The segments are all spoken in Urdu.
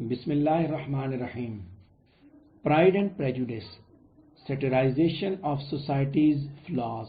Bismillahir Rahmanir Rahim. Pride and Prejudice. Satirization of Society's Flaws.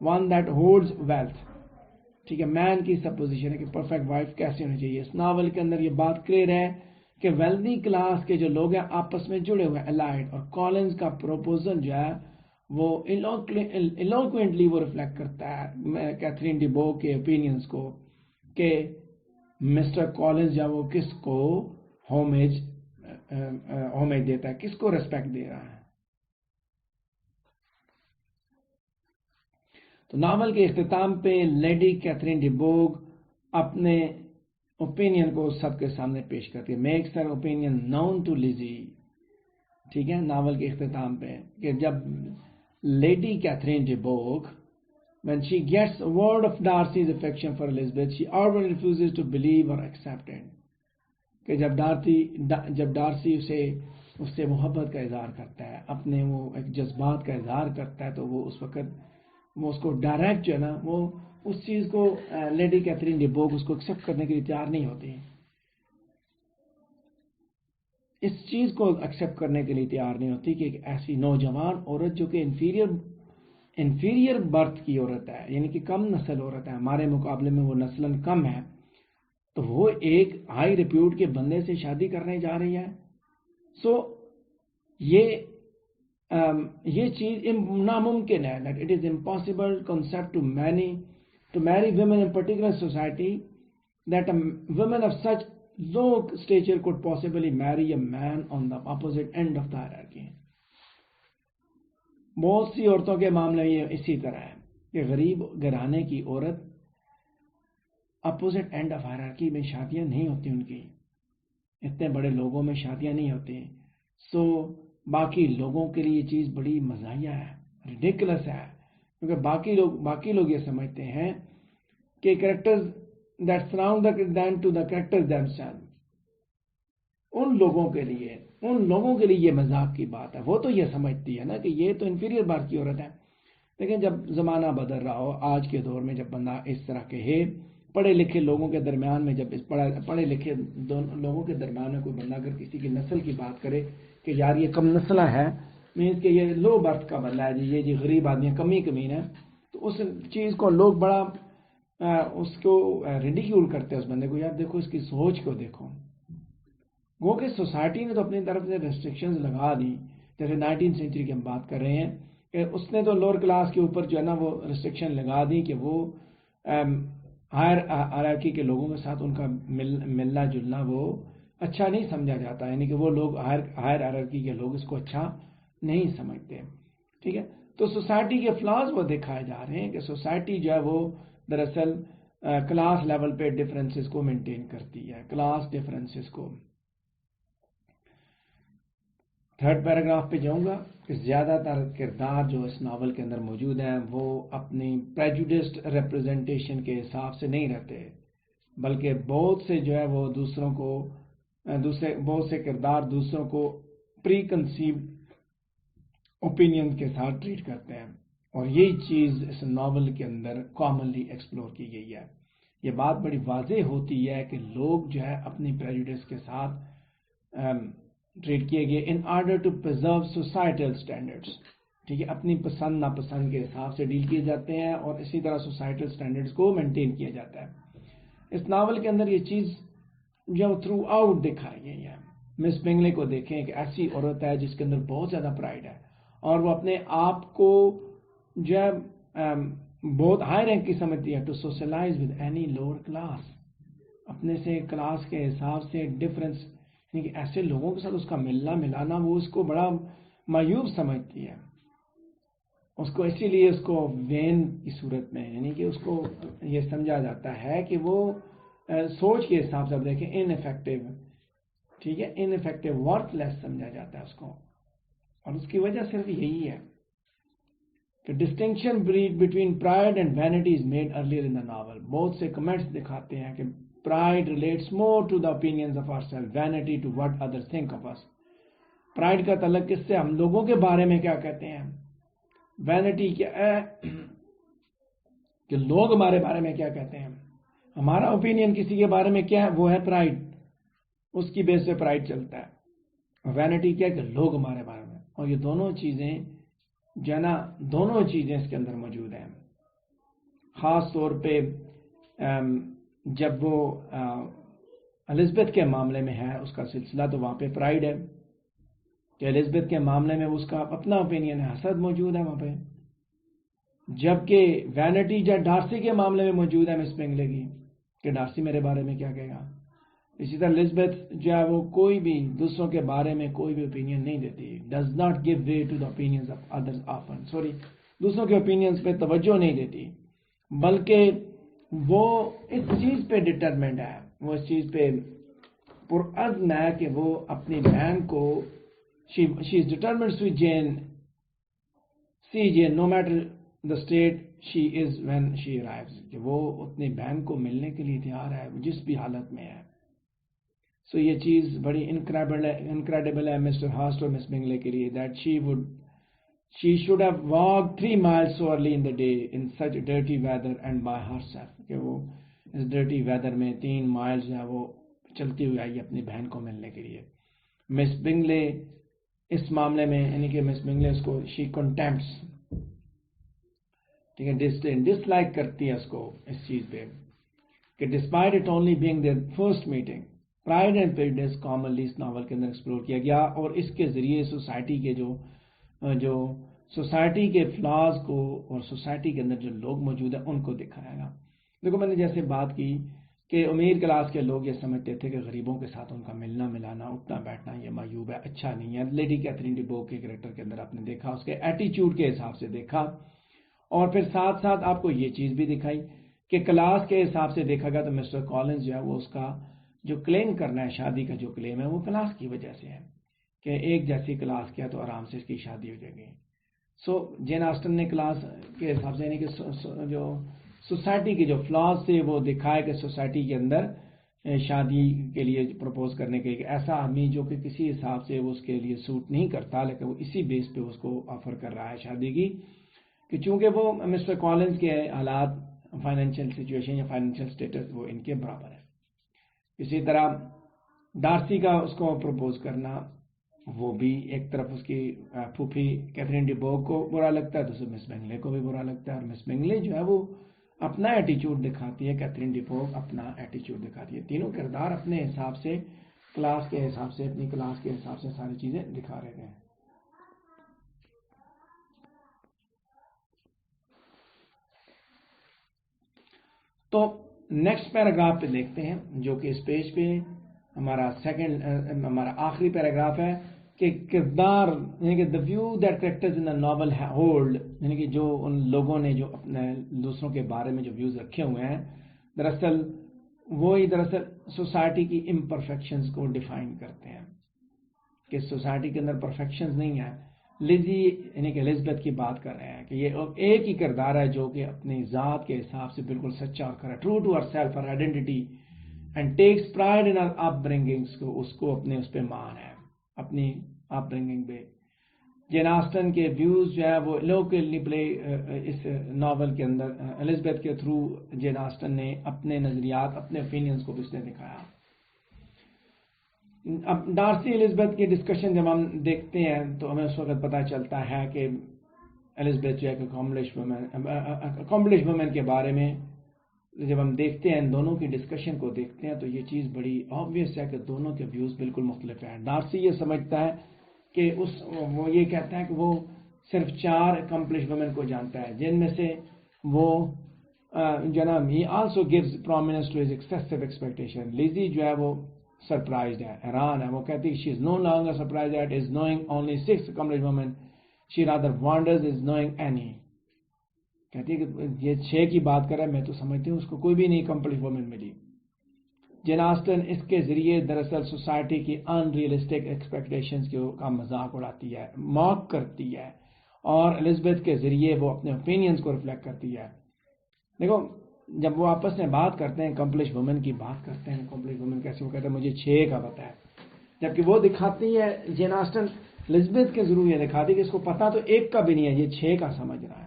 one that holds wealth, ٹھیک ہے، مین کی سپوزیشن ہے کہ پرفیکٹ وائف کیسے ہونی چاہیے. اس ناول کے اندر یہ بات کلیئر ہے کہ ویلدی کلاس کے جو لوگ ہیں آپس میں جڑے ہوئے ہیں الائڈ، اور کالنز کا پروپوزل جو ہے وہ ایلوکوینٹلی وہ ریفلیکٹ کرتا ہے کیتھرین ڈی بو کے اوپینینز کو کہ مسٹر کالنز جو وہ کس کو ہومیج دیتا ہے، کس کو ریسپیکٹ دے رہا ہے. تو ناول کے اختتام پہ لیڈی کیتھرین ڈی بوگ اپنے اوپینین کو سب کے سامنے پیش کرتی ہے، makes her opinion known to Lizzy. ٹھیک ہے، ناول کے اختتام پہ کہ جب Lady Catherine de Bourgh when she gets word of Darcy's affection for Elizabeth, she outright refuses to believe or accept it. کہ جب ڈارسی اس سے محبت کا اظہار کرتا ہے، اپنے وہ ایک جذبات کا اظہار کرتا ہے، تو وہ اس وقت وہ اس کو ڈائریکٹ جو ہے نا وہ اس چیز کو لیڈی کیتھرین ڈی بوگ اس کو ایکسیپٹ کرنے کے لیے تیار نہیں ہوتی. اس چیز کو ایکسیپٹ کرنے کے لیے تیار نہیں ہوتی کہ ایک ایسی نوجوان عورت جو کہ انفیریئر برتھ کی عورت ہے، یعنی کہ کم نسل عورت ہے، ہمارے مقابلے میں وہ نسلاً کم ہے، تو وہ ایک ہائی ریپیوٹ کے بندے سے شادی کرنے جا رہی ہے. سو یہ چیز ناممکن ہے. It is impossible concept to marry women in particular society that women of such low stature could possibly marry a man on the opposite end of the hierarchy. بہت سی عورتوں کے معاملے میں یہ اسی طرح ہے کہ غریب گھرانے کی عورت اپوزٹ اینڈ آف ہائرارکی میں شادیاں نہیں ہوتی، ان کی اتنے بڑے لوگوں میں شادیاں نہیں ہوتی. سو باقی لوگوں کے لیے یہ چیز بڑی مزاحیہ ہے، ریڈیکولس ہے، کیونکہ باقی لوگ یہ سمجھتے ہیں کہ characters that surround them to the characters themselves، ان لوگوں کے لیے یہ مذاق کی بات ہے. وہ تو یہ سمجھتی ہے نا کہ یہ تو انفیریئر بارت کی عورت ہے. لیکن جب زمانہ بدل رہا ہو، آج کے دور میں جب بندہ اس طرح کے پڑھے لکھے لوگوں کے درمیان میں، جب پڑھے لکھے لوگوں کے درمیان میں کوئی بندہ اگر کسی کی نسل کی بات کرے کہ یار یہ کم نسلہ ہے، مینس کہ یہ لو برتھ کا بندہ ہے یہ جی غریب آدمی کمین ہے، تو اس چیز کو لوگ بڑا اس کو ریڈیکیول کرتے ہیں اس بندے کو. یار دیکھو اس کی سوچ کو دیکھو. وہ کہ سوسائٹی نے تو اپنی طرف سے ریسٹرکشنز لگا دی، جیسے 19 سینچری کی ہم بات کر رہے ہیں کہ اس نے تو لوور کلاس کے اوپر جو ہے نا وہ ریسٹرکشن لگا دی کہ وہ ہائر ہائرارکی کے لوگوں کے ساتھ ان کا ملنا جلنا وہ اچھا نہیں سمجھا جاتا، یعنی کہ وہ لوگ ہائر ہائرارکی کے لوگ اس کو اچھا نہیں سمجھتے. ٹھیک ہے، تو سوسائٹی کے فلاز وہ دکھائے جا رہے ہیں کہ سوسائٹی جو ہے وہ دراصل کلاس لیول پہ ڈفرینسز کو مینٹین کرتی ہے، کلاس ڈفرینسز کو. تھرڈ پیراگراف پہ جاؤں گا کہ زیادہ تر کردار جو اس ناول کے اندر موجود ہیں وہ اپنی پریجوڈسڈ ریپرزنٹیشن کے حساب سے نہیں رہتے، بلکہ بہت سے جو ہے وہ بہت سے کردار دوسروں کو پری کنسیوڈ اوپینین کے ساتھ ٹریٹ کرتے ہیں. اور یہی چیز اس ناول کے اندر کامنلی ایکسپلور کی گئی ہے. یہ بات بڑی واضح ہوتی ہے کہ لوگ جو ہے اپنی پریجوڈس کے ساتھ ٹریٹ کیے گئے in order to preserve societal standards. ٹھیک ہے، اپنی پسند ناپسند کے حساب سے ڈیل کیے جاتے ہیں اور اسی طرح سوسائٹل اسٹینڈرڈس کو مینٹین کیا جاتا ہے. اس ناول کے اندر یہ چیز جو تھرو آؤٹ دکھائی گئی ہے. مس بنگلے کو دیکھیں کہ ایسی عورت ہے جس کے اندر بہت زیادہ پرائڈ ہے اور وہ اپنے آپ کو جو ہے بہت ہائی رینک کی سمجھتی ہے to socialize with any lower class. اپنے سے کلاس کے حساب سے ڈفرینس، یعنی کہ ایسے لوگوں کے ساتھ اس کا ملنا ملانا وہ اس کو بڑا معیوب سمجھتی ہے. اس کو اسی لیے اس کو وین کی صورت میں، یعنی کہ اس کو یہ سمجھا جاتا ہے کہ وہ سوچ کے حساب سے دیکھیں ان افیکٹو، ٹھیک ہے، ان افیکٹو ورتھ لیس سمجھا جاتا ہے اس کو. اور اس کی وجہ صرف یہی ہے کہ distinction between pride and vanity is made earlier in the novel. بہت سے کمنٹس دکھاتے ہیں کہ pride relates more to the opinions of ourselves, vanity to what others think of us. Pride کا تعلق کس سے؟ ہم لوگوں کے بارے میں کیا کہتے ہیں. وینٹی کیا ہے کہ لوگ ہمارے بارے میں کیا کہتے ہیں. ہمارا اوپینین کسی کے بارے میں کیا ہے، وہ ہے پرائڈ. اس کی بیس پہ پرائڈ چلتا ہے. وینٹی کیا کہ لوگ ہمارے بارے میں. اور یہ دونوں چیزیں جنا دونوں چیزیں اس کے اندر موجود ہیں. خاص طور پہ جب وہ الزبتھ کے معاملے میں ہے اس کا سلسلہ تو وہاں پہ پرائڈ ہے کہ الزبتھ کے معاملے میں اس کا اپنا اوپینین ہے، حسد موجود ہے وہاں پہ، جبکہ وینٹی یا ڈارسی کے معاملے میں موجود ہے مس بنگلے کی کہ ڈارسی میرے بارے میں کیا کہے گا۔ اسی طرح الزبتھ جو ہے وہ کوئی بھی دوسروں کے بارے میں کوئی بھی اوپینین نہیں دیتی، does not give way to the opinions of others often, دوسروں کے اوپینینز پہ توجہ نہیں دیتی، بلکہ وہ اس چیز پہ ڈٹرمنٹ ہے، وہ اس چیز پہ پرعزم ہے کہ وہ اپنی بہن کو she is determined to see Jane no matter the state she is when she arrives، کہ وہ اپنی بہن کو ملنے کے لیے تیار ہے جس بھی حالت میں ہے۔ سو یہ چیز بڑی انکریڈیبل ہے مسٹر ہاسٹ اور مس بنگلے کے لیے، that she should have walked 3 miles so early in the day in such dirty weather and by herself، کہ وہ اس ڈرٹی ویدر میں 3 مائلز جو ہے وہ چلتی ہوئی آئی اپنی بہن کو ملنے کے لیے۔ مس بنگلے اس معاملے میں یعنی کہ مس بنگلے اس کو شی کنٹمپٹس، ٹھیک ہے، ڈس لائک کرتی ہے اس کو اس چیز پہ کہ despite it only being their first meeting, Pride and Prejudice commonly اس ناول کے اندر ایکسپلور کیا گیا اور اس کے ذریعے سوسائٹی کے جو سوسائٹی کے فلاز کو اور سوسائٹی کے اندر جو لوگ موجود ہیں ان کو دکھایا گا۔ دیکھو میں نے جیسے بات کی کہ امیر کلاس کے لوگ یہ سمجھتے تھے کہ غریبوں کے ساتھ ان کا ملنا ملانا اٹھنا بیٹھنا یہ معیوب ہے، اچھا نہیں ہے۔ لیڈی کیتھرین ڈی بوگ کے کریکٹر کے اندر آپ نے دیکھا، اس کے ایٹیچیوڈ کے حساب سے دیکھا، اور پھر ساتھ ساتھ آپ کو یہ چیز بھی دکھائی کہ کلاس کے حساب سے دیکھا گیا تو مسٹر کالنز جو ہے وہ اس کا جو کلیم کرنا ہے شادی کا جو کلیم ہے وہ کلاس کی وجہ سے ہے کہ ایک جیسی کلاس کیا تو آرام سے اس کی شادی ہو جائے گی۔ سو جین آسٹن نے کلاس کے حساب سے یعنی کہ جو سوسائٹی کے جو فلاز تھے وہ دکھائے کہ سوسائٹی کے اندر شادی کے لیے پروپوز کرنے کے ایک ایسا آدمی جو کہ کسی حساب سے وہ اس کے لیے سوٹ نہیں کرتا، لیکن وہ اسی بیس پہ اس کو آفر کر رہا ہے شادی کی، کہ چونکہ وہ مسٹر کالنز کے حالات فائنینشیل سچویشن یا فائنینشیل سٹیٹس وہ ان کے برابر ہے۔ اسی طرح ڈارسی کا اس کو پروپوز کرنا وہ بھی ایک طرف اس کی پھوپھی کیتھرین ڈی بوگ کو برا لگتا ہے، دوسرے مس بنگلے کو بھی برا لگتا ہے، اور مس بنگلے جو ہے وہ اپنا ایٹیچیوڈ دکھاتی ہے، کیتھرین ڈی بوگ اپنا ایٹیچیوڈ دکھاتی ہے، تینوں کردار اپنے حساب سے کلاس کے حساب سے اپنی کلاس کے حساب سے ساری چیزیں دکھا رہے ہیں۔ تو نیکسٹ پیراگراف پہ دیکھتے ہیں جو کہ اس پیج پہ ہمارا آخری پیراگراف ہے کہ کردار یعنی کہ the view that characters in the novel hold، یعنی کہ جو ان لوگوں نے جو اپنے دوسروں کے بارے میں جو ویوز رکھے ہوئے ہیں دراصل سوسائٹی کی امپرفیکشنز کو ڈیفائن کرتے ہیں کہ سوسائٹی کے اندر پرفیکشنز نہیں ہیں۔ لیزی یعنی کہ الزبتھ کی بات کر رہے ہیں کہ یہ ایک ہی کردار ہے جو کہ اپنی ذات کے حساب سے بالکل سچا اور کھرا، true to her self, her identity, and takes pride in her upbringings, کو اس کو اپنے اس پہ مان ہے اپنی اپ برنگنگ پہ۔ جین آسٹن کے ویوز جو ہے وہ لوکلی پلے اس ناول کے اندر الزبتھ کے تھرو جین آسٹن نے اپنے نظریات اپنے اوپینینز کو بھی اس نے دکھایا۔ اب ڈارسی الزبتھ کی ڈسکشن جب ہم دیکھتے ہیں تو ہمیں اس وقت پتہ چلتا ہے کہ الزبتھ جو ہے اکمپلش وومن کے بارے میں جب ہم دیکھتے ہیں ان دونوں کی ڈسکشن کو دیکھتے ہیں تو یہ چیز بڑی آبویس ہے کہ دونوں کے ویوز بالکل مختلف ہیں۔ ڈارسی یہ سمجھتا ہے کہ وہ یہ کہتا ہے کہ وہ صرف 4 اکمپلش وومن کو جانتا ہے جن میں سے وہ جناب ہی also gives prominence to his excessive expectation. Lizzy جو ہے وہ سرپرائزڈ ہے، حیران ہے، وہ کہتی ہے she is no longer surprised at us knowing only 6 accomplished women، she rather wonders us knowing any, کہتی ہے کہ یہ 6 کی بات کر رہا ہے، میں تو سمجھتی ہوں اس کو کوئی بھی نہیں اکمپلش وومن ملی۔ جین آسٹن اس کے ذریعے دراصل سوسائٹی کی ان ریئلسٹک ایکسپیکٹیشنز کا مذاق اڑاتی ہے، موک کرتی ہے، اور الزبتھ کے ذریعے وہ اپنے اوپینینز کو ریفلیکٹ کرتی ہے۔ دیکھو جب وہ آپس میں بات کرتے ہیں اکمپلش وومن کی بات کرتے ہیں، اکمپلش وومن کیسے، وہ کہتے ہیں مجھے 6 کا پتہ ہے، جبکہ وہ دکھاتی ہے جین آسٹن الزبتھ کے ضرور یہ دکھاتی ہے کہ اس کو پتہ تو 1 کا بھی نہیں ہے، یہ 6 کا سمجھ رہا ہے،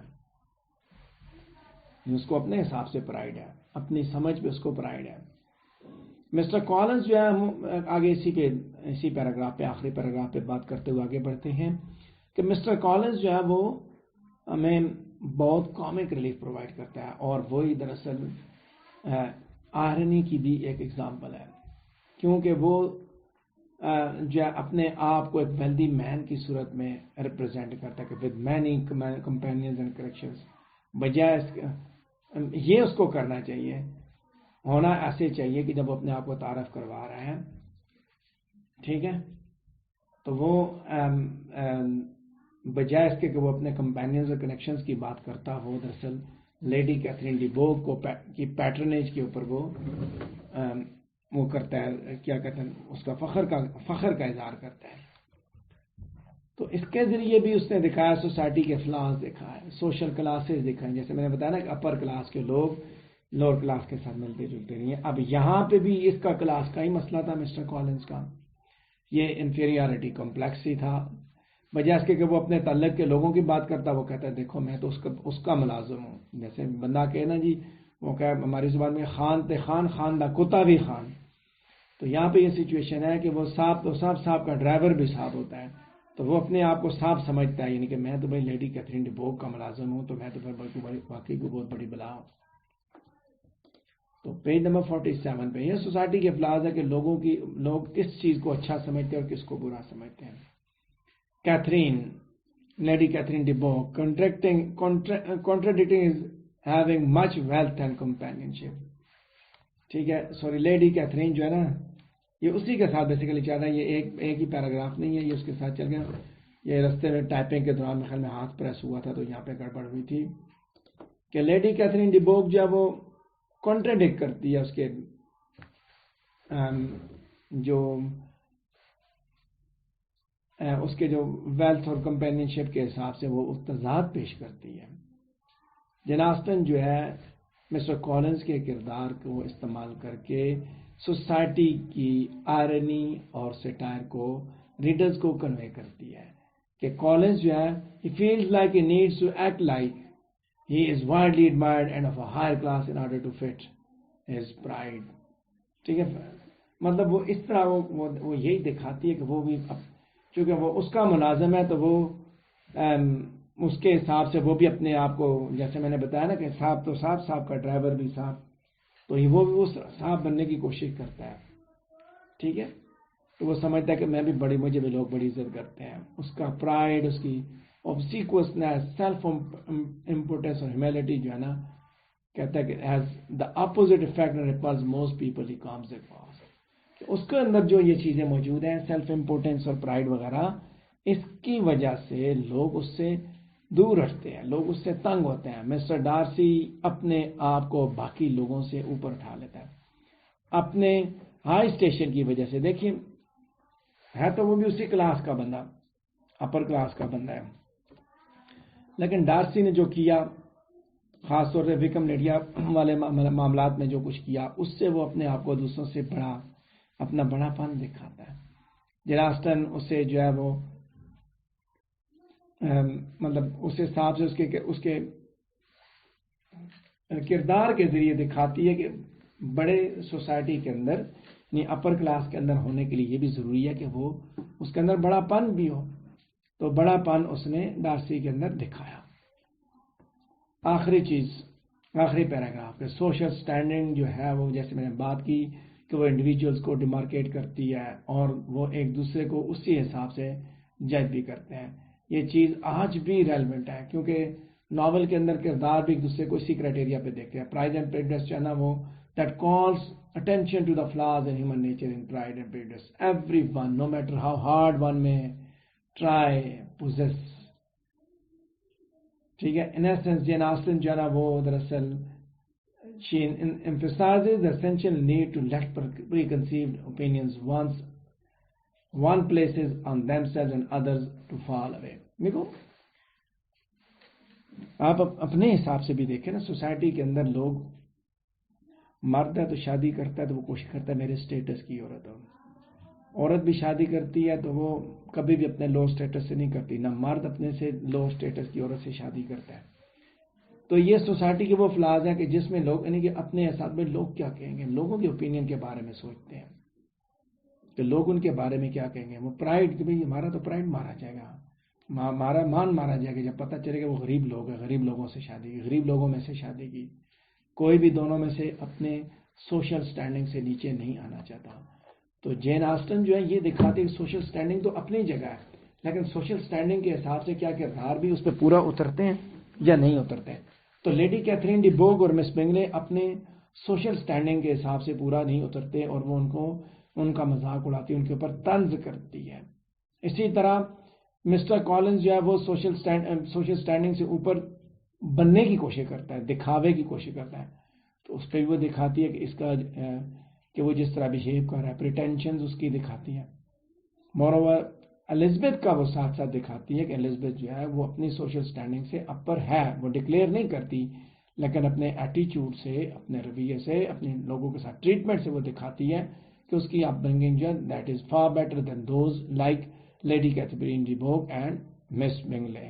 اس کو اپنے حساب سے پرائڈ ہے، اپنی سمجھ پہ اس کو پرائڈ ہے۔ مسٹر کالنز جو ہے ہم آگے اسی پیراگراف پہ آخری پیراگراف پہ بات کرتے ہوئے آگے بڑھتے ہیں کہ مسٹر کالنز جو ہے وہ ہمیں بہت کامک ریلیف پرووائڈ کرتا ہے، اور وہی دراصل آئرنی کی بھی ایک ایگزامپل ہے، کیونکہ وہ جو اپنے آپ کو ایک ویلدی مین کی صورت میں ریپرزینٹ کرتا ہے کہ with many companions and corrections, بجائے یہ اس کو کرنا چاہیے، ہونا ایسے چاہیے کہ جب وہ اپنے آپ کو تعارف کروا رہے ہیں، ٹھیک ہے، تو وہ بجائے اس کے کہ وہ اپنے کمپینینز اور کنیکشنز کی بات کرتا ہو، دراصل لیڈی کیتھرین ڈی بوگ کو کی پیٹرنیج کے اوپر وہ کرتا ہے، کیا کہتے ہیں، اس کا فخر کا اظہار کرتا ہے۔ تو اس کے ذریعے بھی اس نے دکھایا سوسائٹی کے فلاز دکھائے، سوشل کلاسز دکھائیں، جیسے میں نے بتایا نا کہ اپر کلاس کے لوگ لوور کلاس کے ساتھ ملتے جلتے نہیں ہیں۔ اب یہاں پہ بھی اس کا کلاس کا ہی مسئلہ تھا مسٹر کالنز کا، یہ انفیریارٹی کمپلیکس ہی تھا، بجائے اس کے کہ وہ اپنے تعلق کے لوگوں کی بات کرتا، وہ کہتا ہے دیکھو میں تو اس کا ملازم ہوں، جیسے بندہ کہے نا جی، وہ کہ ہماری زبان میں خان تے خان، خان دا کتا بھی خان، تو یہاں پہ یہ سچویشن ہے کہ وہ صاحب تو صاحب کا ڈرائیور بھی صاحب ہوتا ہے، تو وہ اپنے آپ کو صاحب سمجھتا ہے، یعنی کہ میں تو بھائی لیڈی کیتھرین ڈی بوگ کا ملازم ہوں، تو میں تو پھر واقعی کو بہت بڑی بلا ہوں۔ تو پیج نمبر 47 پہ یہ سوسائٹی کے فلاز ہے کہ لوگ کس چیز کو اچھا سمجھتے ہیں اور کس کو برا سمجھتے ہیں۔ Lady Catherine de Bourgh contradicting is having much wealth and companionship، ٹھیک ہے، سوری لیڈی کیتھرین جو ہے نا، یہ اسی کے ساتھ بیسیکلی چل رہا ہے، یہ ایک ہی پیراگراف نہیں ہے، یہ اس کے ساتھ چل گیا، یہ رستے میں ٹائپنگ کے دوران میرے خیال میں ہاتھ پریس ہوا تھا تو یہاں پہ گڑبڑ ہوئی تھی کہ لیڈی کیتھرین ڈی بوگ جو ہے وہ کانٹراڈکٹ کرتی ہے اس کے جو ویلتھ اور کمپینین شپ کے حساب سے وہ تضاد پیش کرتی ہے۔ جین آسٹن جو ہے مسٹر کالنز کے کردار کو استعمال کر کے سوسائٹی کی آئرنی اور سیٹائر کو ریڈرز کو کنوے کرتی ہے کہ کالنز جو ہے he feels like he needs to act like he is widely admired and of a higher class in order to fit his pride، ٹھیک ہے، مطلب وہ اس طرح وہ یہی دکھاتی ہے کہ وہ بھی چونکہ وہ اس کا ملازم ہے تو وہ اس کے حساب سے وہ بھی اپنے آپ کو، جیسے میں نے بتایا نا کہ صاحب تو صاحب کا ڈرائیور بھی صاحب، تو وہ بھی صاحب بننے کی کوشش کرتا ہے، ٹھیک ہے، تو وہ سمجھتا ہے کہ میں بھی مجھے بھی لوگ بڑی عزت کرتے ہیں، اس کا پرائڈ، اس کی obsequiousness، سیلف امپورٹنس اور ہیوملٹی جو ہے نا، کہتا ہے کہ has the opposite effect and repulses most people he comes across، اس کے اندر جو یہ چیزیں موجود ہیں، سیلف امپورٹنس اور پرائڈ وغیرہ، اس کی وجہ سے لوگ اس سے دور ہٹتے ہیں، لوگ اس سے تنگ ہوتے ہیں۔ مسٹر ڈارسی اپنے آپ کو باقی لوگوں سے اوپر اٹھا لیتا ہے اپنے ہائی اسٹیشن کی وجہ سے۔ دیکھیے ہے تو وہ بھی اسی کلاس کا بندہ، اپر کلاس کا بندہ ہے، لیکن ڈارسی نے جو کیا، خاص طور سے وکم لیڈیا والے معاملات میں جو کچھ کیا، اس سے وہ اپنے آپ کو دوسروں سے اپنا بڑا پن دکھاتا ہے۔ جین آسٹن اسے جو ہے وہ مطلب اس حساب سے اس کے کردار کے ذریعے دکھاتی ہے کہ بڑے سوسائٹی کے اندر، یعنی اپر کلاس کے اندر ہونے کے لیے یہ بھی ضروری ہے کہ وہ اس کے اندر بڑا پن بھی ہو، تو بڑا پن اس نے ڈارسی کے اندر دکھایا۔ آخری پیراگراف پہ سوشل سٹینڈنگ جو ہے وہ، جیسے میں نے بات کی کہ وہ انڈیویجولز کو ڈیمارکیٹ کرتی ہے اور وہ ایک دوسرے کو اسی حساب سے جج بھی کرتے ہیں۔ یہ چیز آج بھی ریلیونٹ ہے کیونکہ ناول کے اندر کردار بھی ایک دوسرے کو اسی کرائٹیریا پہ دیکھتے ہیں۔ پرائڈ اینڈ پریجوڈس جو ہے نا، وہ that calls attention to the flaws in human nature in pride and prejudice. Everyone, no matter how hard one may try, possess. ٹھیک ہے، in essence جین آسٹن جو ہے نا وہ دراصل she emphasizes the essential need to let preconceived opinions one places on themselves and others to fall away۔ دیکھو آپ اپنے حساب سے بھی دیکھیں نا، سوسائٹی کے اندر لوگ، مرد ہے تو شادی کرتا ہے تو وہ کوشش کرتا ہے میرے سٹیٹس کی عورت ہو، عورت بھی شادی کرتی ہے تو وہ کبھی بھی اپنے لو سٹیٹس سے نہیں کرتی، نہ مرد اپنے سے لو سٹیٹس کی عورت سے شادی کرتا ہے۔ تو یہ سوسائٹی کے وہ فلاز ہیں کہ جس میں لوگ، یعنی کہ اپنے حساب میں لوگ کیا کہیں گے، لوگوں کے اوپینین کے بارے میں سوچتے ہیں کہ لوگ ان کے بارے میں کیا کہیں گے۔ وہ پرائڈ کہ بھئی ہمارا تو پرائڈ مارا جائے گا، مارا جائے گا جب پتہ چلے گا وہ غریب لوگ ہیں، غریب لوگوں سے شادی کی، غریب لوگوں میں سے شادی کی، کوئی بھی دونوں میں سے اپنے سوشل سٹینڈنگ سے نیچے نہیں آنا چاہتا. تو جین آسٹن جو ہے یہ دکھاتے ہیں سوشل سٹینڈنگ تو اپنی جگہ ہے، لیکن سوشل سٹینڈنگ کے حساب سے کیا کردار بھی اس پہ پورا اترتے ہیں یا نہیں اترتے ہیں. تو لیڈی کیتھرین ڈی بوگ اور مس بنگلے اپنے سوشل سٹینڈنگ کے حساب سے پورا نہیں اترتے اور وہ ان کا مذاق اڑاتی ہے، ان کے اوپر طنز کرتی ہے. اسی طرح مسٹر کالنز جو ہے وہ سوشل سٹینڈنگ سے اوپر بننے کی کوشش کرتا ہے، دکھاوے کی کوشش کرتا ہے. تو اس پہ بھی وہ دکھاتی ہے کہ اس کا کہ وہ جس طرح بہیو کر رہا ہے، پریٹینشنز اس کی دکھاتی ہے. مور الزبتھ کا وہ ساتھ ساتھ دکھاتی ہے کہ الزبتھ جو ہے وہ اپنی سوشل سٹینڈنگ سے اپر ہے، وہ ڈکلیئر نہیں کرتی لیکن اپنے ایٹیچیوڈ سے، اپنے رویے سے، اپنے لوگوں کے ساتھ ٹریٹمنٹ سے وہ دکھاتی ہے کہ اس کی اپ برنگنگ جو ہے that is far better than those like lady Catherine de Bourgh and Miss Bingley.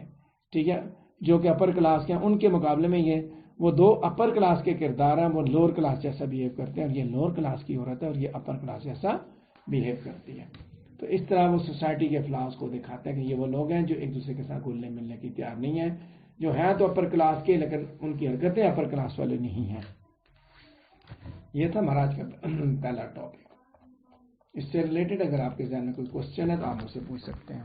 ٹھیک ہے، جو کہ اپر کلاس کے ہیں، ان کے مقابلے میں یہ وہ دو اپر کلاس کے کردار ہیں، وہ لوور کلاس جیسا بہیو کرتے ہیں، اور یہ لوور کلاس کی عورت ہے اور یہ اپر کلاس جیسا بہیو کرتی ہے. تو اس طرح وہ سوسائٹی کے فلاس کو دکھاتے ہیں کہ یہ وہ لوگ ہیں جو ایک دوسرے کے ساتھ گھلنے ملنے کی تیار نہیں ہیں، جو ہیں تو اپر کلاس کے لیکن ان کی حرکتیں اپر کلاس والے نہیں ہیں. یہ تھا ہمارا آج کا پہلا ٹاپک. اس سے ریلیٹڈ اگر آپ کے ذہن میں کوئی کوشچن ہے تو آپ مجھ سے پوچھ سکتے ہیں.